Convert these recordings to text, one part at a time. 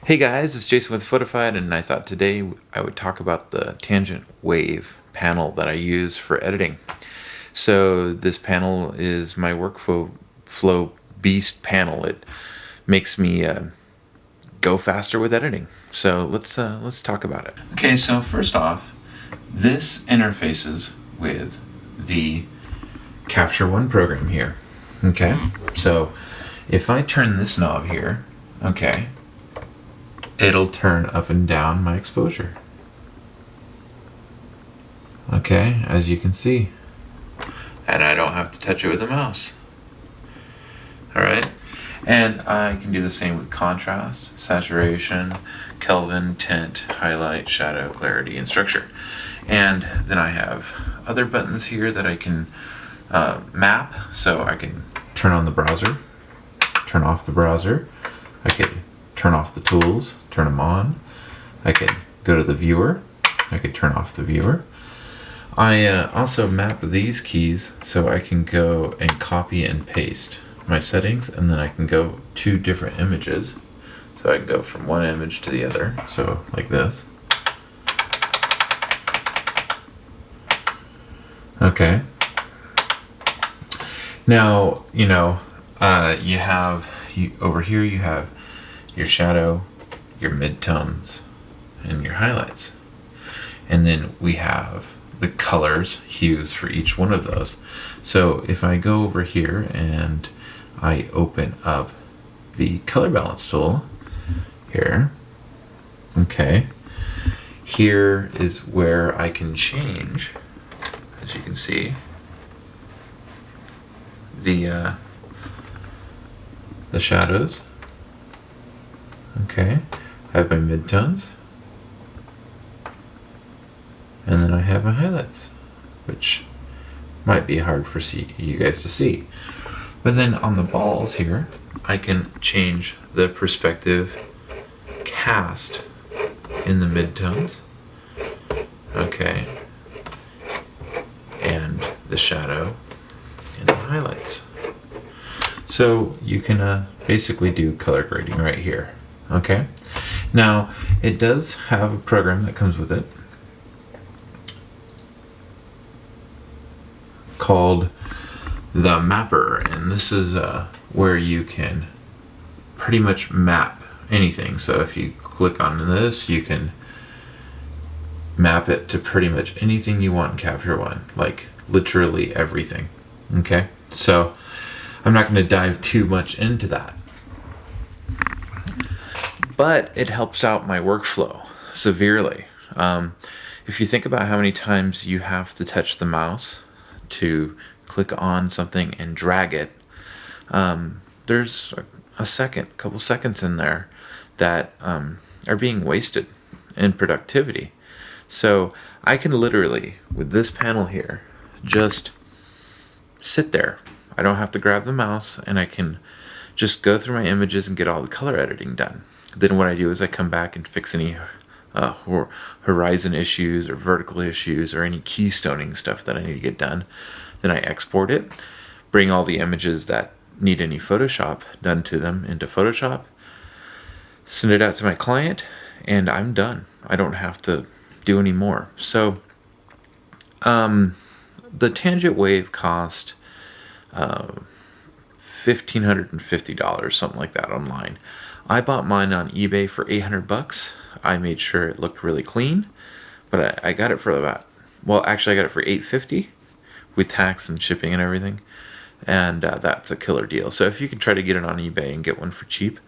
Hey guys, it's Jason with Photified, and I thought today I would talk about the tangent wave panel that I use for editing. So this panel is my workflow beast panel. It makes me go faster with editing. So let's talk about it. Okay, so first off, this interfaces with the Capture One program here. Okay, so if I turn this knob here, okay, it'll turn up and down my exposure. Okay, as you can see. And I don't have to touch it with a mouse. Alright? And I can do the same with contrast, saturation, Kelvin, tint, highlight, shadow, clarity, and structure. And then I have other buttons here that I can map. So I can turn on the browser, turn off the browser. I can turn off the tools, turn them on. I can go to the viewer. I can turn off the viewer. I also map these keys so I can go and copy and paste my settings, and then I can go to different images. So I can go from one image to the other, so like this. Okay. Now, over here you have your shadow, your midtones, and your highlights. And then we have the colors, hues for each one of those. So if I go over here and I open up the color balance tool here, okay, here is where I can change, as you can see, the shadows. Okay, I have my midtones, and then I have my highlights, which might be hard for you guys to see. But then on the balls here, I can change the perspective cast in the midtones, okay, and the shadow and the highlights. So you can basically do color grading right here. Okay, now it does have a program that comes with it called the Mapper, and this is where you can pretty much map anything. So if you click on this, you can map it to pretty much anything you want in Capture One, like literally everything. Okay, so I'm not going to dive too much into that, but it helps out my workflow severely. If you think about how many times you have to touch the mouse to click on something and drag it, there's couple seconds in there that are being wasted in productivity. So I can literally, with this panel here, just sit there. I don't have to grab the mouse, and I can just go through my images and get all the color editing done. Then what I do is I come back and fix any horizon issues or vertical issues or any keystoning stuff that I need to get done. Then I export it, bring all the images that need any Photoshop done to them into Photoshop, send it out to my client, and I'm done. I don't have to do any more. So the Tangent Wave cost $1,550, something like that, online. I bought mine on eBay for $800. I made sure it looked really clean, but I got it for I got it for $850 with tax and shipping and everything, and that's a killer deal. So if you can try to get it on eBay and get one for cheap,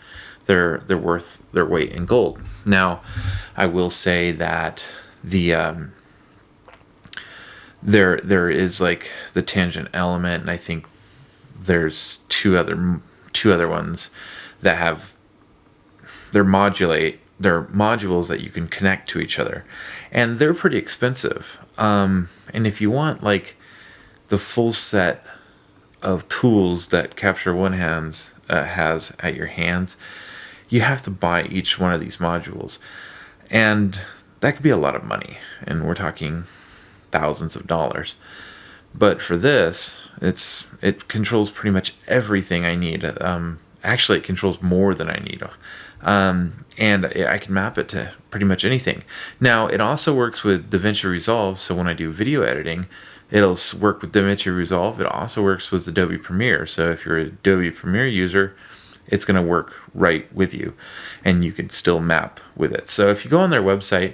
they're worth their weight in gold. Now, I will say that the there is like the tangent element, and I think there's two other ones that have they're modules that you can connect to each other, and they're pretty expensive. And if you want like the full set of tools that Capture One has at your hands, you have to buy each one of these modules, and that could be a lot of money, and we're talking thousands of dollars. But for this, it controls pretty much everything I need. Actually, it controls more than I need. And I can map it to pretty much anything. Now, it also works with DaVinci Resolve, so when I do video editing, it'll work with DaVinci Resolve. It also works with Adobe Premiere, so if you're an Adobe Premiere user, it's going to work right with you, and you can still map with it. So if you go on their website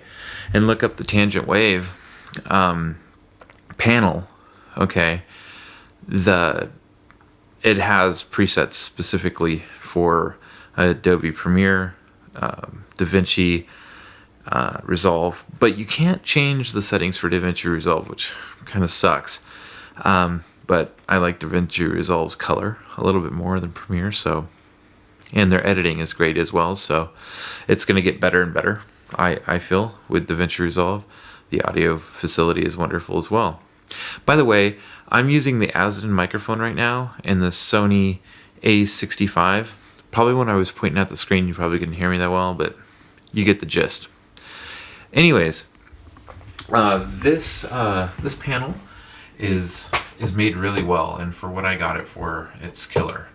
and look up the Tangent Wave panel, okay, it has presets specifically for Adobe Premiere, DaVinci Resolve, but you can't change the settings for DaVinci Resolve, which kind of sucks. But I like DaVinci Resolve's color a little bit more than Premiere, so, and their editing is great as well, so it's going to get better and better, I feel, with DaVinci Resolve. The audio facility is wonderful as well. By the way, I'm using the Asden microphone right now and the Sony A65. Probably when I was pointing at the screen, you probably couldn't hear me that well, but you get the gist. Anyways, this panel is made really well, and for what I got it for, it's killer.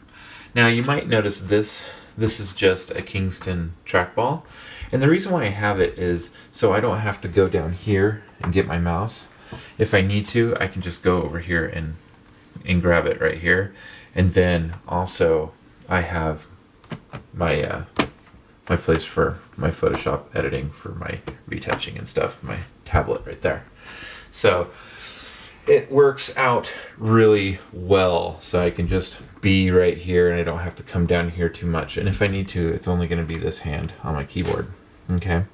Now you might notice this is just a Kingston trackball, and the reason why I have it is so I don't have to go down here and get my mouse. If I need to, I can just go over here and grab it right here, and then also I have my my place for my Photoshop editing for my retouching and stuff, my tablet right there. So it works out really well, so I can just be right here and I don't have to come down here too much. And if I need to, it's only going to be this hand on my keyboard. Okay.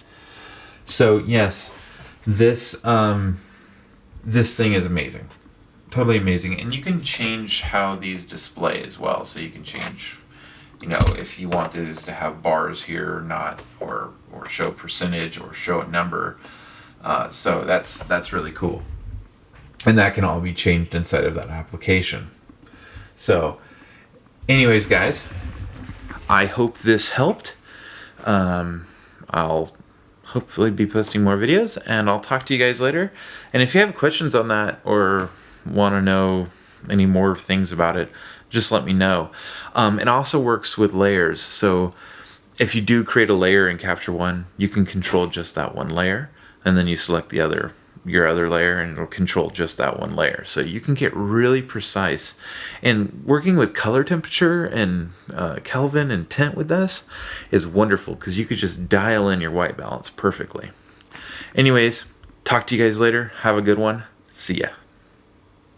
So yes, this this thing is amazing. Totally amazing. And you can change how these display as well. So you can change, you know, if you want this to have bars here or not, or show percentage or show a number. So that's really cool. And that can all be changed inside of that application. So anyways, guys, I hope this helped. I'll hopefully be posting more videos, and I'll talk to you guys later. And if you have questions on that or want to know any more things about it, just let me know. It also works with layers. So if you do create a layer in Capture One, you can control just that one layer, and then you select your other layer, and it'll control just that one layer. So you can get really precise. And working with color temperature and Kelvin and tint with this is wonderful, because you could just dial in your white balance perfectly. Anyways, talk to you guys later. Have a good one. See ya.